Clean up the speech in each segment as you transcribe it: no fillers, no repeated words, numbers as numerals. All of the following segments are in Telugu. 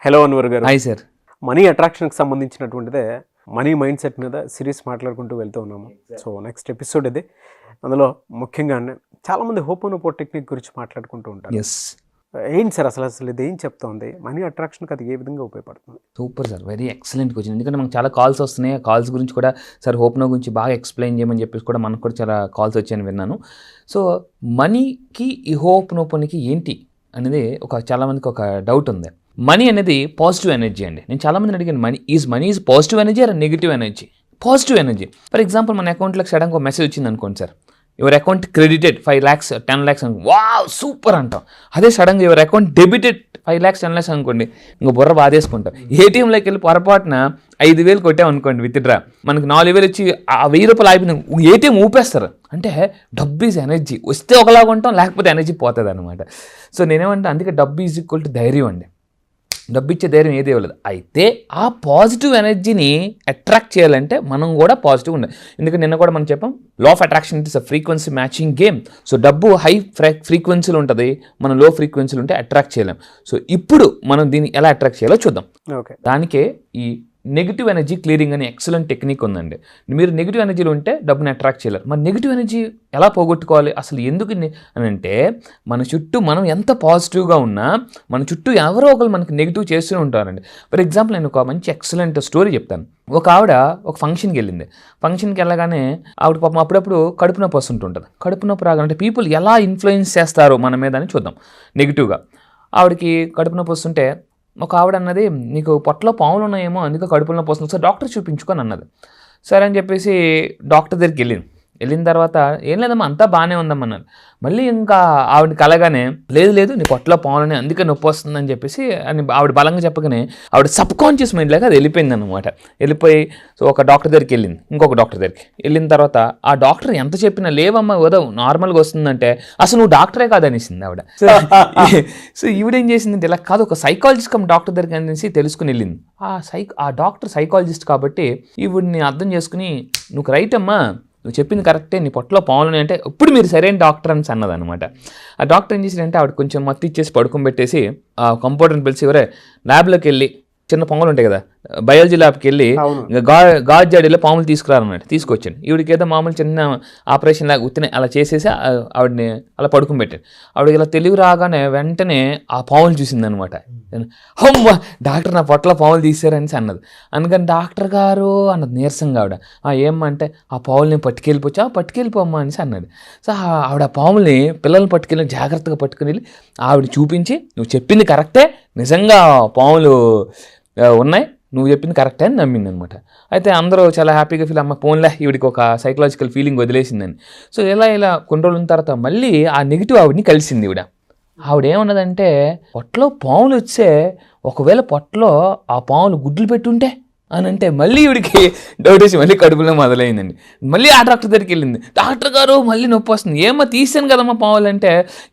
Hello Anwar garu. Hi sir. Money అట్రాక్షన్కి సంబంధించినటువంటిదే మనీ మైండ్ సెట్ మీద సిరీస్ మాట్లాడుకుంటూ వెళ్తూ ఉన్నాము. సో నెక్స్ట్ ఎపిసోడ్ ఇది. అందులో ముఖ్యంగా చాలామంది హోపోనోపో టెక్నిక్ గురించి మాట్లాడుకుంటూ ఉంటారు. ఏంటి సార్ అసలు ఇది ఏం చెప్తోంది? మనీ అట్రాక్షన్కి అది ఏ విధంగా ఉపయోగపడుతుంది? Super sir, very excellent question. ఎందుకంటే మనకు చాలా కాల్స్ వస్తున్నాయి. కాల్స్ గురించి కూడా సార్ హోపోనో గురించి బాగా ఎక్స్ప్లెయిన్ చేయమని చెప్పేసి కూడా మనకు కూడా చాలా కాల్స్ వచ్చాయని విన్నాను. సో మనీకి ఈ హోపోనోపోకి ఏంటి అనేది చాలామందికి ఒక డౌట్ ఉంది. మనీ అనేది పాజిటివ్ ఎనర్జీ అండి. నేను చాలామందిని అడిగాను, money is positive energy or negative energy? Positive energy. For example మన అకౌంట్లోకి సడన్గా ఒక మెసేజ్ వచ్చింది అనుకోండి sir, your account credited 5 lakhs 10 lakhs అని, వావ్ సూపర్ అంటాం. అదే సడన్గా your account debited 5 lakhs 10 lakhs అనుకోండి, ఇంకో బుర్ర బాధేసుకుంటాం. ఏటీఎంలోకి వెళ్ళి పొరపాటున 5,000 కొట్టాం అనుకోండి విత్డ్రా, మనకి 4,000 వచ్చి ఆ 1,000 రూపాయలు ఆగిపోయింది, ఏటీఎం ఊపేస్తారు. అంటే డబ్బు ఈజ్ ఎనర్జీ. వస్తే ఒకలాగా ఉంటాం, లేకపోతే ఎనర్జీ పోతుంది అనమాట. సో నేనేమంటే అందుకే డబ్బు ఈజ్ ఈక్వల్ టు ధైర్యం అండి. డబ్బు ఇచ్చే ధైర్యం ఏది ఇవ్వలేదు. అయితే ఆ పాజిటివ్ ఎనర్జీని అట్రాక్ట్ చేయాలంటే మనం కూడా పాజిటివ్ ఉండాలి. ఎందుకంటే నిన్న కూడా మనం చెప్పాం, లా of attraction it is a frequency matching game. So డబ్బు హై ఫ్రీక్వెన్సీలు ఉంటుంది, మనం లో ఫ్రీక్వెన్సీలు ఉంటే అట్రాక్ట్ చేయలేం. సో ఇప్పుడు మనం దీన్ని ఎలా అట్రాక్ట్ చేయాలో చూద్దాం. ఓకే, దానికే ఈ నెగిటివ్ ఎనర్జీ క్లియరింగ్ అనే ఎక్సలెంట్ టెక్నిక్ ఉందండి. మీరు నెగిటివ్ ఎనర్జీలో ఉంటే డబ్బుని అట్రాక్ట్ చేయలేరు. మరి నెగిటివ్ ఎనర్జీ ఎలా పోగొట్టుకోవాలి అసలు? ఎందుకు అని అంటే, మన చుట్టూ మనం ఎంత పాజిటివ్గా ఉన్నా మన చుట్టూ ఎవరో ఒకరు మనకి నెగిటివ్ చేస్తూనే ఉంటారండి. ఫర్ ఎగ్జాంపుల్ నేను ఒక మంచి ఎక్సలెంట్ స్టోరీ చెప్తాను. ఒక ఆవిడ ఒక ఫంక్షన్కి వెళ్ళింది. ఫంక్షన్కి వెళ్ళగానే ఆవిడ పాపం అప్పుడప్పుడు కడుపు నొప్పి వస్తుంటుంటుంది. కడుపు నొప్పి రాగాలంటే పీపుల్ ఎలా ఇన్ఫ్లుయెన్స్ చేస్తారు మన మీద అని చూద్దాం. నెగిటివ్గా ఆవిడకి కడుపు నొప్పి వస్తుంటే ఒక ఆవిడ అన్నది, నీకు పొట్టలో పాములు ఉన్నాయేమో అందుకే కడుపులో నొప్పి వస్తుంది, సార్ డాక్టర్ చూపించుకొని అన్నది. సరే అని చెప్పేసి డాక్టర్ దగ్గరికి వెళ్ళిన తర్వాత, ఏం లేదమ్మా అంతా బాగానే ఉందమ్మన్నారు. మళ్ళీ ఇంకా ఆవిడకి కలగానే, లేదు నీ పొట్టలో పాములని అందుకే నొప్పి వస్తుందని చెప్పేసి అని ఆవిడ బలంగా చెప్పగానే ఆవిడ సబ్ కాన్షియస్ మైండ్లాగా అది వెళ్ళిపోయింది అనమాట. వెళ్ళిపోయి సో ఒక డాక్టర్ దగ్గరికి వెళ్ళింది, ఇంకొక డాక్టర్ దగ్గరికి వెళ్ళిన తర్వాత ఆ డాక్టర్ ఎంత చెప్పినా లేవమ్మా ఉదవ్ నార్మల్గా వస్తుందంటే, అసలు నువ్వు డాక్టరే కాదనేసింది ఆవిడ. సో ఈవిడేం చేసిందంటే, ఇలా కాదు ఒక సైకాలజిస్ట్ కమ్ డాక్టర్ దగ్గరికి అనేసి తెలుసుకుని వెళ్ళింది. ఆ డాక్టర్ సైకాలజిస్ట్ కాబట్టి ఈవిడిని అర్థం చేసుకుని, నువ్వు రైట్ అమ్మా, నువ్వు చెప్పింది కరెక్టే, నీ పొట్టలో పాములు అంటే ఇప్పుడు మీరు సరైన డాక్టర్ అని అన్నదనమాట. ఆ డాక్టర్ ఏం చేసిందంటే, ఆవిడ కొంచెం మత్తు ఇచ్చేసి పడుకోబెట్టేసి ఆ కంపౌండర్ని పిలిచి, ఎవరే ల్యాబ్లోకి వెళ్ళి చిన్న పాములు ఉంటాయి కదా, బయాలజీ ల్యాబ్కి వెళ్ళి గాజు జాడీలో పాములు తీసుకురారన్నట్టు తీసుకొచ్చాను. ఈవిడికి ఏదో మామూలు చిన్న ఆపరేషన్ లాగా ఉత్తినే అలా చేసేసి ఆవిడని అలా పడుకుని పెట్టాను. ఆవిడకి ఇలా తెలివి రాగానే వెంటనే ఆ పాములు చూసిందనమాట. అమ్మ డాక్టర్ నా పొట్టలో పాములు తీసారని అన్నది. అందుకని డాక్టర్ గారు అన్నది నీరసంగా ఆవిడ. ఏమంటే ఆ పాముల్ని పట్టుకెళ్ళిపోమ్మా అని అన్నది. సో ఆవిడ ఆ పాముల్ని పిల్లల్ని పట్టుకెళ్ళి జాగ్రత్తగా పట్టుకుని వెళ్ళి ఆవిడ చూపించి, నువ్వు చెప్పింది కరెక్టే, నిజంగా పాములు ఉన్నాయి, నువ్వు చెప్పింది కరెక్టే అని నమ్మింది అనమాట. అయితే అందరూ చాలా హ్యాపీగా ఫీల్, అమ్మ పోన్లే ఈవిడికి ఒక సైకలాజికల్ ఫీలింగ్ వదిలేసిందని. సో ఇలా కొన్ని రోజుల తర్వాత మళ్ళీ ఆ నెగిటివ్ ఆవిడని కలిసింది. ఆవిడ ఏమన్నదంటే, పొట్టలో పాములు వచ్చే, ఒకవేళ పొట్టలో ఆ పాములు గుడ్లు పెట్టుంటే అని అంటే, మళ్ళీ ఈవిడికి డౌట్ వచ్చి మళ్ళీ కడుపులో మొదలైందండి. మళ్ళీ ఆ డాక్టర్ దగ్గరికి వెళ్ళింది. డాక్టర్ గారు మళ్ళీ నొప్పి వస్తుంది. ఏమో తీసాను కదమ్మా పాములు అంటే,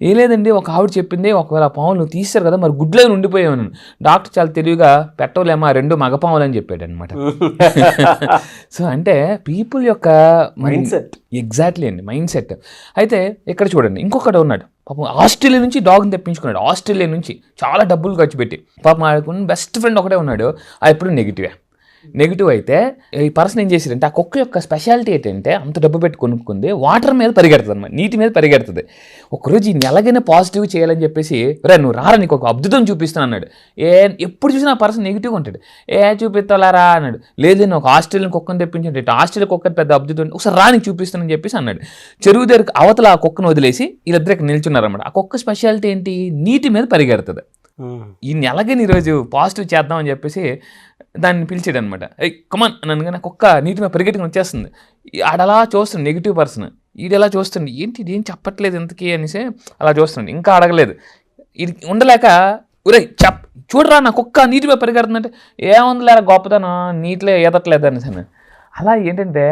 ఏ లేదండి ఒక ఆవిడ చెప్పింది, ఒకవేళ ఆ పాములు నువ్వు తీశారు కదా మరి గుడ్లో ఉండిపోయావు. డాక్టర్ చాలా తెలివిగా, పెట్టవలేమా 2 మగపాములు అని చెప్పాడు అనమాట. సో అంటే పీపుల్ యొక్క మైండ్ సెట్, ఎగ్జాక్ట్లీ అండి మైండ్ సెట్. అయితే ఇక్కడ చూడండి, ఇంకొకటి ఉన్నాడు పాపం, ఆస్ట్రేలియా నుంచి డాగ్ని తెప్పించుకున్నాడు. ఆస్ట్రేలియా నుంచి చాలా డబ్బులు ఖర్చు పెట్టి. పాపం ఆడుకున్న బెస్ట్ ఫ్రెండ్ ఒకటే ఉన్నాడు, ఎప్పుడు నెగిటివ్ అయితే ఈ పర్సన్ ఏం చేశారంటే, ఆ కుక్క యొక్క స్పెషాలిటీ ఏంటంటే, అంత డబ్బు పెట్టి కొనుక్కుంది, వాటర్ మీద పరిగెడుతుంది అనమాట, నీటి మీద పరిగెడుతుంది. ఒకరోజు ఈ ఎలాగైనా పాజిటివ్ చేయాలని చెప్పేసి, నువ్వు రారా నీకు ఒక అద్భుతం చూపిస్తాను అన్నాడు. ఎప్పుడు చూసినా ఆ పర్సన్ నెగిటివ్గా ఉంటాడు. చూపిస్తారా అన్నాడు. లేదు నేను ఒక ఆస్ట్రేలియన్ కుక్కను తెప్పించండి, ఆస్ట్రేలియా కుక్క పెద్ద అద్భుతం, ఒకసారి రా నీకు చూపిస్తానని చెప్పేసి అన్నాడు. చెరువు దగ్గర అవతల ఆ కుక్కను వదిలేసి వీళ్ళిద్దరు ఇక్కడ నిల్చున్నారన్నమాట. ఆ కుక్క స్పెషాలిటీ ఏంటి, నీటి మీద పరిగెడుతుంది. ఈ నెలగని ఈరోజు పాజిటివ్ చేద్దామని చెప్పేసి దాన్ని పిలిచాడు అనమాట. కమాన్ నన్ను, నాకు ఒక్క నీటి మీద పరిగెట్టుకుని వచ్చేస్తుంది. ఆడలా చూస్తుంది నెగిటివ్ పర్సన్, ఈడెలా చూస్తుంది, ఏంటి ఇది ఏం చెప్పట్లేదు ఎందుకు అనేసి అలా చూస్తుంది. ఇంకా అడగలేదు, ఇది ఉండలేక, చూడరా నా కుక్క నీటి మీద పరిగెడుతుందంటే, ఏముంది లేరా గొప్పతనం, నీటిలో ఈదట్లేదు అనేసి. అలా ఏంటంటే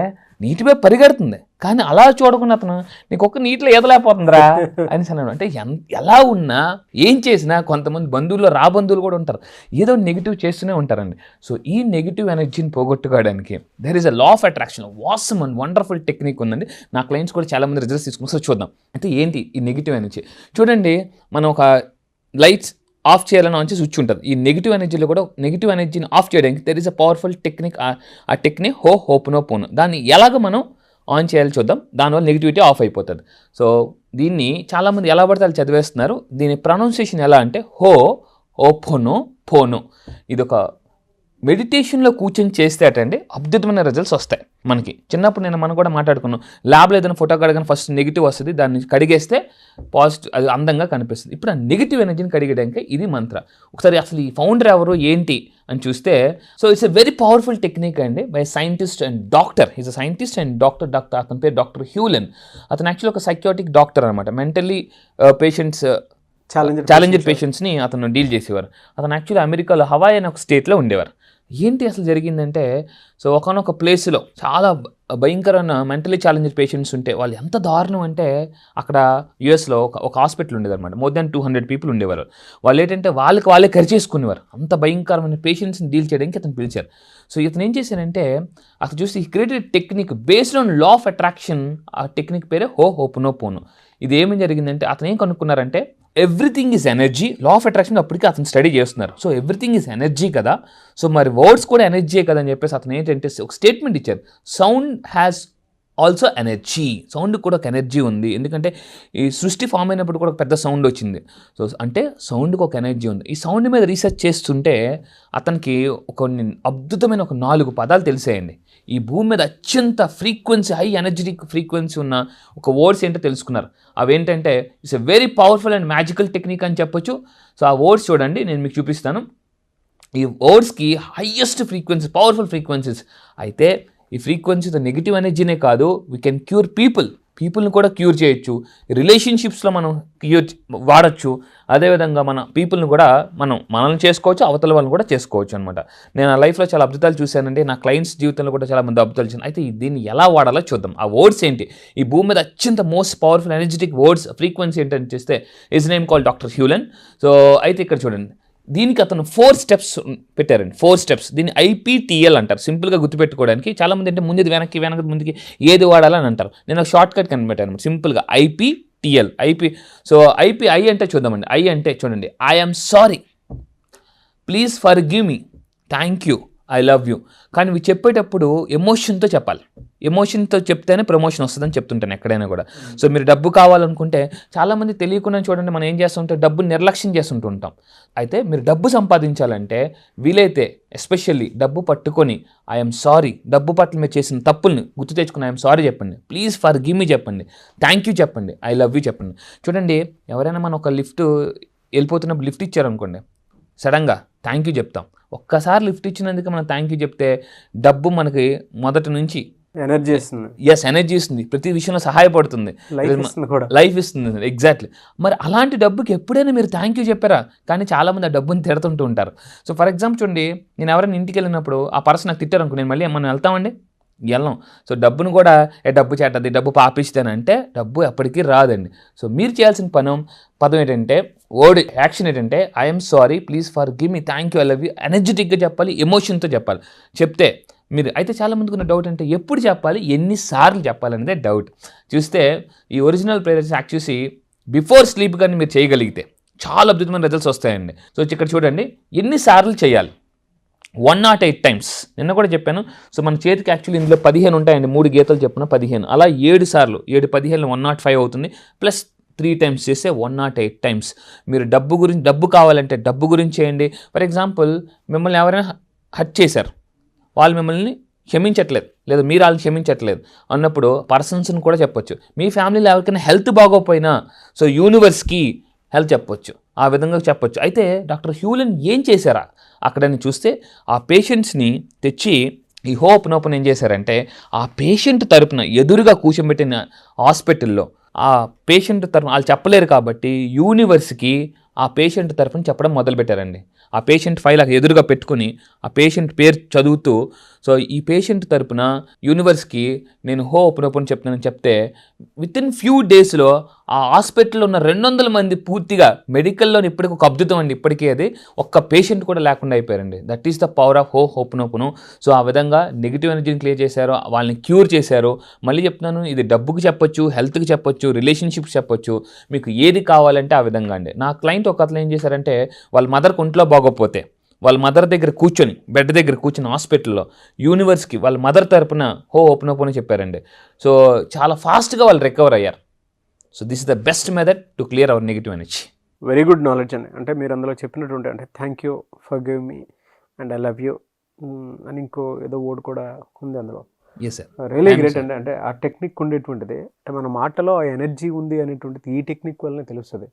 నీటిపై పరిగెడుతుంది, కానీ అలా చూడకుండా అతను నీకు ఒక్క నీటిలో ఈదలేకపోతుందిరా అని అన్నాడు. అంటే ఎలా ఉన్నా ఏం చేసినా కొంతమంది బంధువుల్లో బంధువులు కూడా ఉంటారు, ఏదో నెగిటివ్ చేస్తూనే ఉంటారండి. సో ఈ నెగిటివ్ ఎనర్జీని పోగొట్టుకోవడానికి there is a law of attraction, awesome and wonderful technique ఉందండి. నా క్లయింట్స్ కూడా చాలామంది రిజల్ట్స్ తీసుకుని, సో చూద్దాం. అయితే ఏంటి ఈ నెగిటివ్ ఎనర్జీ? చూడండి, మనం ఒక లైట్స్ ఆఫ్ చేయాలని ఆన్ చేసి స్విచ్ ఉంటుంది. ఈ నెగిటివ్ ఎనర్జీలో కూడా నెగిటివ్ ఎనర్జీని ఆఫ్ చేయడానికి there is a powerful technique. ఆ టెక్నిక్ హోపోనోపోనో. దాన్ని ఎలాగ మనం ఆన్ చేయాలి చూద్దాం. దానివల్ల నెగిటివిటీ ఆఫ్ అయిపోతుంది. సో దీన్ని చాలామంది ఎలా పడితే వాళ్ళు చదివేస్తున్నారు. దీని ప్రొనౌన్సియేషన్ ఎలా అంటే హోపోనోపోనో. ఇది ఒక మెడిటేషన్లో కూర్చొని చేస్తే అటండి అద్భుతమైన రిజల్ట్స్ వస్తాయి మనకి. చిన్నప్పుడు మనం కూడా మాట్లాడుకున్నాం, ల్యాబ్లో ఏదైనా ఫోటో కడగానే ఫస్ట్ నెగిటివ్ వస్తుంది, దాన్ని కడిగేస్తే పాజిటివ్, అది అందంగా కనిపిస్తుంది. ఇప్పుడు ఆ నెగిటివ్ ఎనర్జీని కడిగడానికి ఇది మంత్ర. ఒకసారి అసలు ఈ ఫౌండర్ ఎవరు ఏంటి అని చూస్తే, so it's a very powerful technique అండి by scientist and doctor. Is a scientist and doctor. అతని పేరు డాక్టర్ హ్యూలెన్. అతను యాక్చువల్లీ ఒక సైకియాట్రిక్ డాక్టర్ అనమాట. మెంటల్లీ పేషెంట్స్, ఛాలెంజర్ పేషెంట్స్ని అతను డీల్ చేసేవారు. అతను యాక్చువల్లీ అమెరికాలో హవాయి అనే ఒక స్టేట్లో ఉండేవారు. ఏంటి అసలు జరిగిందంటే, సో ఒకనొక ప్లేస్లో చాలా భయంకరమైన మెంటలీ ఛాలెంజర్ పేషెంట్స్ ఉంటే వాళ్ళు ఎంత దారుణం అంటే, అక్కడ యూఎస్లో ఒక హాస్పిటల్ ఉండేది అనమాట. మోర్ దాన్ 200 పీపుల్ ఉండేవారు. వాళ్ళు ఏంటంటే వాళ్ళే ఖర్చేసుకునేవారు. అంత భయంకరమైన పేషెంట్స్ని డీల్ చేయడానికి అతను పిలిచారు. సో ఇతను ఏం చేశారంటే, అతను చూసి created technique based on law of attraction. ఆ టెక్నిక్ పేరే హోపోనోపోనో. ఇది ఏమేమి జరిగిందంటే, అతను ఏం కనుక్కున్నారంటే, everything is energy. Law of attraction అప్పటికి అతను స్టడీ చేస్తున్నారు. సో ఎవ్రీథింగ్ ఈజ్ ఎనర్జీ కదా, సో మరి వర్డ్స్ కూడా ఎనర్జీ కదా అని చెప్పేసి అతను ఏంటంటే ఒక స్టేట్మెంట్ ఇచ్చారు. Sound has also energy. Sound కూడా ఒక ఎనర్జీ ఉంది. ఎందుకంటే ఈ సృష్టి ఫామ్ అయినప్పుడు కూడా ఒక పెద్ద సౌండ్ వచ్చింది. సో అంటే సౌండ్కి ఒక ఎనర్జీ ఉంది. ఈ సౌండ్ మీద రీసెర్చ్ చేస్తుంటే అతనికి కొన్ని అద్భుతమైన 4 పదాలు తెలిసాయండి. ఈ భూమి మీద అత్యంత ఫ్రీక్వెన్సీ, హై ఎనర్జెటిక్ ఫ్రీక్వెన్సీ ఉన్న ఒక వర్డ్స్ ఏంటో తెలుసుకున్నారు. అవేంటంటే it's a very powerful and magical technique అని చెప్పొచ్చు. సో ఆ వర్డ్స్ చూడండి, నేను మీకు చూపిస్తాను. ఈ వర్డ్స్కి హైయెస్ట్ ఫ్రీక్వెన్సీ, పవర్ఫుల్ ఫ్రీక్వెన్సీస్. అయితే ఈ ఫ్రీక్వెన్సీతో నెగిటివ్ ఎనర్జీనే కాదు, వీ కెన్ క్యూర్ పీపుల్ని కూడా క్యూర్ చేయొచ్చు. రిలేషన్షిప్స్లో మనం వాడచ్చు. అదేవిధంగా మన పీపుల్ని కూడా మనల్ని చేసుకోవచ్చు, అవతల వాళ్ళని కూడా చేసుకోవచ్చు అనమాట. నేను నా లైఫ్లో చాలా అద్భుతాలు చూశానండి. నా క్లయింట్స్ జీవితంలో కూడా చాలా మంది అద్భుతాలు చూసాను. అయితే దీన్ని ఎలా వాడాలో చూద్దాం. ఆ వర్డ్స్ ఏంటి, ఈ భూమి మీద అత్యంత most powerful energetic words frequency ఏంటని చేస్తే his name call doctor హ్యూలెన్. So అయితే ఇక్కడ చూడండి, దీనికి అతను 4 స్టెప్స్ పెట్టారండి. 4 స్టెప్స్. దీన్ని IPTL అంటారు. సింపుల్గా గుర్తుపెట్టుకోవడానికి. చాలామంది అంటే ముందుది వెనక్కి ముందుకి ఏది వాడాలని అంటారు. నేను ఒక షార్ట్ కట్ కనిపెట్టాను సింపుల్గా, IPTL. సో I అంటే చూద్దామండి. I అంటే చూడండి, I am sorry, please forgive me, thank you, I love you. కానీ ఇవి చెప్పేటప్పుడు ఎమోషన్తో చెప్పాలి. ఎమోషన్తో చెప్తేనే ప్రమోషన్ వస్తుందని చెప్తుంటాను ఎక్కడైనా కూడా. సో మీరు డబ్బు కావాలనుకుంటే చాలామంది తెలియకుండా చూడండి, మనం ఏం చేస్తుంటే డబ్బుని నిర్లక్ష్యం చేస్తుంటూ ఉంటాం. అయితే మీరు డబ్బు సంపాదించాలంటే వీలైతే ఎస్పెషల్లీ డబ్బు పట్టుకొని ఐఎమ్ సారీ, డబ్బు పట్ల మీరు చేసిన తప్పుల్ని గుర్తు తెచ్చుకుని ఐఎమ్ సారీ చెప్పండి, ప్లీజ్ ఫర్గివ్ మీ చెప్పండి, థ్యాంక్ యూ చెప్పండి, ఐ లవ్ యూ చెప్పండి. చూడండి, ఎవరైనా మనం ఒక లిఫ్ట్ వెళ్ళిపోతున్నప్పుడు లిఫ్ట్ ఇచ్చారనుకోండి, సడన్గా థ్యాంక్ యూ చెప్తాం. ఒక్కసారి లిఫ్ట్ ఇచ్చినందుకు మనం థ్యాంక్ యూ చెప్తే డబ్బు మనకి మొదటి నుంచి ఎనర్జీ ఇస్తుంది. ఎనర్జీ ఇస్తుంది, ప్రతి విషయంలో సహాయపడుతుంది, లైఫ్ ఇస్తుంది. ఎగ్జాక్ట్లీ. మరి అలాంటి డబ్బుకి ఎప్పుడైనా మీరు థ్యాంక్ యూ చెప్పారా? కానీ చాలామంది ఆ డబ్బుని తిడుతుంటూ ఉంటారు. సో ఫర్ ఎగ్జాంపుల్ చూడండి, నేను ఎవరైనా ఇంటికి వెళ్ళినప్పుడు ఆ పర్సన్ నాకు తిట్టారు అనుకో, నేను మళ్ళీ మనం వెళ్తామండి, వెళ్ళం. సో డబ్బును కూడా డబ్బు చేటది, డబ్బు పాపిస్తానంటే డబ్బు ఎప్పటికీ రాదండి. సో మీరు చేయాల్సిన పదం ఏంటంటే, వర్డ్ యాక్షన్ ఏంటంటే I'm sorry, please forgive me, thank you, I love you. ఎనర్జెటిక్గా చెప్పాలి, ఎమోషన్తో చెప్పాలి. చెప్తే మీరు అయితే చాలామందికి ఉన్న డౌట్ అంటే ఎప్పుడు చెప్పాలి, ఎన్నిసార్లు చెప్పాలనేదే డౌట్. చూస్తే ఈ original prayers actually before sleep కానీ మీరు చేయగలిగితే చాలా అద్భుతమైన రిజల్ట్స్ వస్తాయండి. సో ఇక్కడ చూడండి, ఎన్నిసార్లు చేయాలి, 108 టైమ్స్. నిన్న కూడా చెప్పాను. సో మన చేతికి యాక్చువల్లీ ఇందులో 15 ఉంటాయండి, 3 గీతలు చెప్పున 15, అలా 7 సార్లు, 7 15 105 అవుతుంది. ప్లస్ 3 టైమ్స్ చేస్తే 108 టైమ్స్. మీరు డబ్బు కావాలంటే డబ్బు గురించి చేయండి. ఫర్ ఎగ్జాంపుల్, మిమ్మల్ని ఎవరైనా హర్ట్ చేశారు, వాళ్ళు మిమ్మల్ని క్షమించట్లేదు, లేదా మీరు వాళ్ళని క్షమించట్లేదు అన్నప్పుడు పర్సన్స్ని కూడా చెప్పొచ్చు. మీ ఫ్యామిలీలో ఎవరికైనా హెల్త్ బాగోపోయినా సో యూనివర్స్కి హెల్త్ చెప్పొచ్చు, ఆ విధంగా చెప్పొచ్చు. అయితే డాక్టర్ హ్యూలెన్ ఏం చేశారా అక్కడని చూస్తే, ఆ పేషెంట్స్ని తెచ్చి ఈ హోపోనోపోనో ఏం చేశారంటే, ఆ పేషెంట్ తరపున ఎదురుగా కూర్చోబెట్టిన హాస్పిటల్లో ఆ పేషెంట్ తరపున వాళ్ళు చెప్పలేరు కాబట్టి యూనివర్స్కి ఆ పేషెంట్ తరపున చెప్పడం మొదలుపెట్టారండి. ఆ పేషెంట్ ఫైల్ ఎదురుగా పెట్టుకుని ఆ పేషెంట్ పేరు చదువుతూ, సో ఈ పేషెంట్ తరపున యూనివర్స్కి నేను హోపోనోపోనో చెప్తున్నానని చెప్తే విత్ ఇన్ ఫ్యూ డేస్లో ఆ హాస్పిటల్లో ఉన్న 200 మంది పూర్తిగా మెడికల్లో ఇప్పటికి ఒక అద్భుతం అండి. ఇప్పటికీ అది ఒక్క పేషెంట్ కూడా లేకుండా అయిపోయారండి. That is the power of Ho'oponopono. So ఆ విధంగా నెగిటివ్ ఎనర్జీని క్లియర్ చేశారు, వాళ్ళని క్యూర్ చేశారు. మళ్ళీ చెప్తున్నాను, ఇది డబ్బుకి చెప్పొచ్చు, హెల్త్కి చెప్పొచ్చు, రిలేషన్షిప్కి చెప్పొచ్చు, మీకు ఏది కావాలంటే ఆ విధంగా అండి. నా క్లయింట్ ఒక అతను ఏం చేశారంటే వాళ్ళ మదర్కి ఒంట్లో బాగోకపోతే వాళ్ళ మదర్ దగ్గర కూర్చొని, బెడ్ దగ్గర కూర్చొని హాస్పిటల్లో యూనివర్స్కి వాళ్ళ మదర్ తరపున హోప్నోపును చెప్పారండి. సో చాలా ఫాస్ట్గా వాళ్ళు రికవర్ అయ్యారు. So this is the best method to clear hour negative energy. Very good knowledge అండి. అంటే మీరు అందులో చెప్పినటువంటి అంటే thank you for give me and I love you అని ఇంకో ఏదో వర్డ్ కూడా ఉంది అందులో. ఎస్ సార్, రియలీ గ్రేట్ అండి. అంటే ఆ టెక్నిక్ ఉండేటువంటిది అంటే మన మాటలో ఆ ఎనర్జీ ఉంది అనేటువంటిది ఈ టెక్నిక్ వల్లనే తెలుస్తుంది.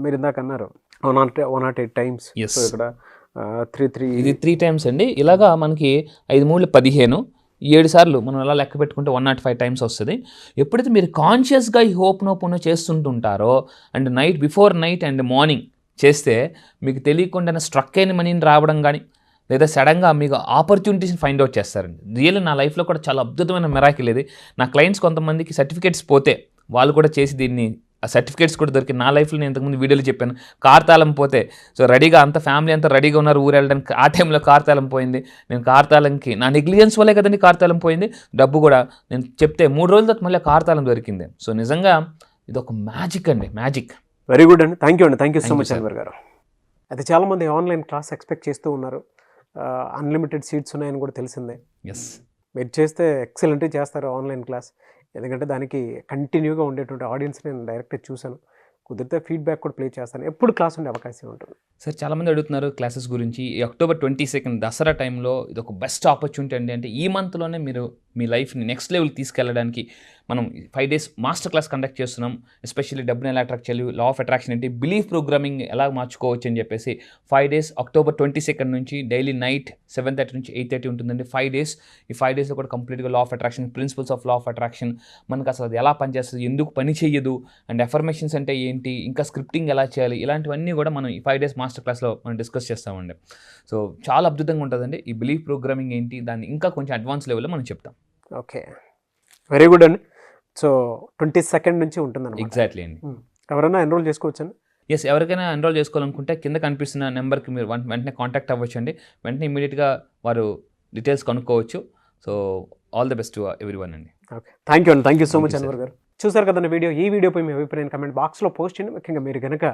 మీరు ఇందాక అన్నారు 108 టైమ్స్. Yes. సో ఇక్కడ 3 ఇది 3 టైమ్స్ అండి. ఇలాగా మనకి 5 3 15, 7 సార్లు మనం అలా లెక్క పెట్టుకుంటే 105 టైమ్స్ వస్తుంది. ఎప్పుడైతే మీరు కాన్షియస్గా ఈ హోప్నోపును చేస్తుంటుంటారో and before night and morning చేస్తే మీకు తెలియకుండానే స్ట్రక్ అయిన మనీని రావడం కానీ లేదా సడన్గా మీకు ఆపర్చునిటీస్ని ఫైండ్ అవుట్ చేస్తారండి. రియల్ నా లైఫ్లో కూడా చాలా అద్భుతమైన మిరాకిల్ ఇది. నా క్లయింట్స్ కొంతమందికి సర్టిఫికేట్స్ పోతే వాళ్ళు కూడా చేసి దీన్ని ఆ సర్టిఫికేట్స్ కూడా దొరికి. నా లైఫ్లో నేను ఇంతకుముందు వీడియోలో చెప్పాను, కార్ తాళం పోతే సో రెడీగా అంత ఫ్యామిలీ అంతా రెడీగా ఉన్నారు ఊరు వెళ్ళడానికి, ఆ టైంలో కార్ తాళం పోయింది. నేను కార్ తాళంకి నా నెగ్లిజెన్స్ వల్లే కదండి కార్ తాళం పోయింది, డబ్బు కూడా నేను చెప్తే 3 రోజుల తర్వాత మళ్ళీ కార్ తాళం దొరికింది. సో నిజంగా ఇది ఒక మ్యాజిక్ అండి, మ్యాజిక్. వెరీ గుడ్ అండి. థ్యాంక్ యూ అండి. Thank you so Thank you, much sir. Anwar గారు. అయితే చాలామంది ఆన్లైన్ క్లాస్ ఎక్స్పెక్ట్ చేస్తూ ఉన్నారు. అన్లిమిటెడ్ సీట్స్ ఉన్నాయని కూడా తెలిసిందే. ఎస్, మీరు చేస్తే ఎక్సలెంట్గా చేస్తారు ఆన్లైన్ క్లాస్. ఎందుకంటే దానికి కంటిన్యూగా ఉండేటువంటి ఆడియన్స్ నేను డైరెక్ట్గా చూశాను. కుదిరితే ఫీడ్బ్యాక్ కూడా ప్లే చేస్తాను. ఎప్పుడు క్లాస్ ఉండే అవకాశం ఉంటుంది. సార్ చాలామంది అడుగుతున్నారు క్లాసెస్ గురించి. ఈ అక్టోబర్ 22 దసరా టైంలో ఇది ఒక బెస్ట్ ఆపర్చునిటీ అండి. అంటే ఈ మంత్లోనే మీరు మీ లైఫ్ని నెక్స్ట్ లెవెల్ తీసుకెళ్ళడానికి మనం 5 days మాస్టర్ క్లాస్ కండక్ట్ చేస్తున్నాం. ఎస్పెషల్లీ డబ్బుని ఎలా అట్రాక్ట్ చేయాలి, లా ఆఫ్ అట్రాక్షన్ ఏంటి, బిలీఫ్ ప్రోగ్రామింగ్ ఎలా మార్చుకోవచ్చు అని చెప్పేసి 5 days అక్టోబర్ 22 నుంచి డైలీ నైట్ 7:30 నుంచి 8:30 ఉంటుందండి. 5 days. ఈ 5 daysలో కూడా కంప్లీట్గా law of attraction, principles of law of attraction, మనకు అసలు అది ఎలా పనిచేస్తుంది, ఎందుకు పని చేయదు, అండ్ అఫర్మేషన్స్ అంటే ఏంటి, ఇంకా స్క్రిప్టింగ్ ఎలా చేయాలి, ఇలాంటివన్నీ కూడా మనం ఈ 5 days మాస్టర్ క్లాస్లో మనం డిస్కస్ చేస్తామండి. సో చాలా అద్భుతంగా ఉంటుందండి. ఈ బిలీఫ్ ప్రోగ్రామింగ్ ఏంటి, దాన్ని ఇంకా కొంచెం అడ్వాన్స్ లెవెల్లో మనం చెప్తాం. ఓకే, వెరీ గుడ్ అండి. సో 22 నుంచి ఉంటుందన్నమాట. ఎగ్జాక్ట్లీ అండి. ఎవరైనా ఎన్రోల్ చేసుకోవచ్చండి? ఎస్, ఎవరికైనా ఎన్రోల్ చేసుకోవాలనుకుంటే కింద కనిపిస్తున్న నెంబర్కి మీరు వెంటనే కాంటాక్ట్ అవ్వచ్చు అండి. వెంటనే ఇమీడియట్గా వారు డీటెయిల్స్ కనుక్కోవచ్చు. So all the best to everyone అండి. ఓకే, థ్యాంక్ యూ అండి. Thank you so Thank much you, sir. Anwar గారు. చూసారు కదండి వీడియో. ఈ వీడియోపై మీ అభిప్రాయం కమెంట్ బాక్స్లో పోస్ట్ చేయండి. ముఖ్యంగా మీరు కనుక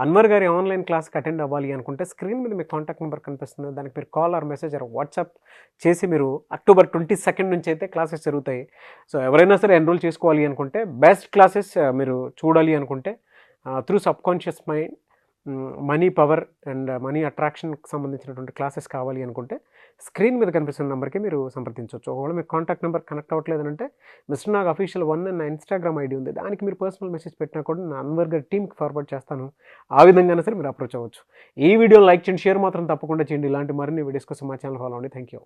అన్వర్ గారి ఆన్లైన్ క్లాస్కి అటెండ్ అవ్వాలి అనుకుంటే స్క్రీన్ మీద మీ కాంటాక్ట్ నెంబర్ కనిపిస్తుంది. దానికి మీరు call or message or WhatsApp చేసి మీరు అక్టోబర్ 22 నుంచి అయితే క్లాసెస్ జరుగుతాయి. సో ఎవరైనా సరే ఎన్రోల్ చేసుకోవాలి అనుకుంటే బెస్ట్ క్లాసెస్ మీరు చూడాలి అనుకుంటే through subconscious mind, money power and money అట్రాక్షన్కి సంబంధించినటువంటి క్లాసెస్ కావాలి అనుకుంటే స్క్రీన్ మీద కనిపిస్తున్న నెంబర్కి మీరు సంప్రదించవచ్చు. ఒకవేళ మీకు కాంటాక్ట్ నెంబర్ కనెక్ట్ అవ్వట్లేదంటే మిస్టర్ నాగ్ అఫీషియల్ 1 నా ఇన్స్టాగ్రామ్ ఐడి ఉంది. దానికి మీరు పర్సనల్ మెసేజ్ పెట్టినా కూడా నా అన్వర్ గారి టీమ్కి ఫార్వర్డ్ చేస్తాను. ఆ విధంగానే సరే మీరు అప్రోచ్ అవ్వచ్చు. ఈ వీడియోని లైక్ చేయండి, షేర్ మాత్రం తప్పకుండా చేయండి. ఇలాంటి మరిన్ని వీడియోస్ కోసం మా ఛానల్ ఫాలో అవ్వండి. Thank you.